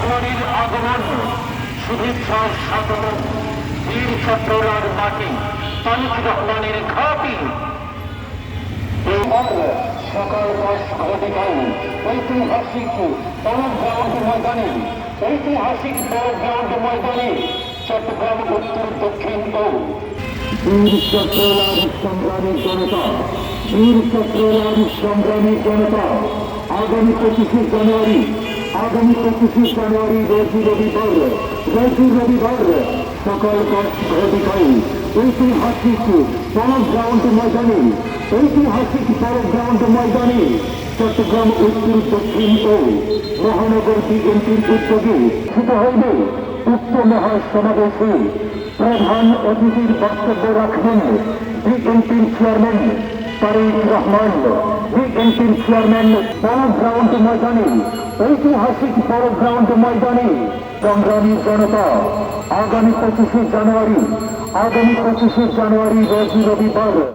জানুয়ারির আগমন শুভেচ্ছার স্বাগতম বীর চট্টগ্রাম মাটি তারিক রহমানের ঘাঁটি। সকাল 10 ঘটিকায় ঐতিহাসিক বড় গ্রাউন্ড ময়দানে চট্টগ্রাম উত্তর দক্ষিণ ও বীর চট্টগ্রাম সংগ্রামী জনতা আগামী 25 জানুয়ারি রোজ রবিবার সকাল 10 ঘটিকায় ঐতিহাসিক বড় গ্রাউন্ড ময়দানে চট্টগ্রাম উত্তর দক্ষিণ ও মহানগর বিএনপির উদ্যোগে অনুষ্ঠিত হইবে উক্ত মহাসমাবেশে প্রধান অতিথির বক্তব্য রাখবেন বিএনপির চেয়ারম্যান তারেক রহমান। ঐতিহাসিক বড় গ্রাউন্ড ময়দানে সংগ্রামী জনতা আগামী 25 জানুয়ারি রোজ রবিবার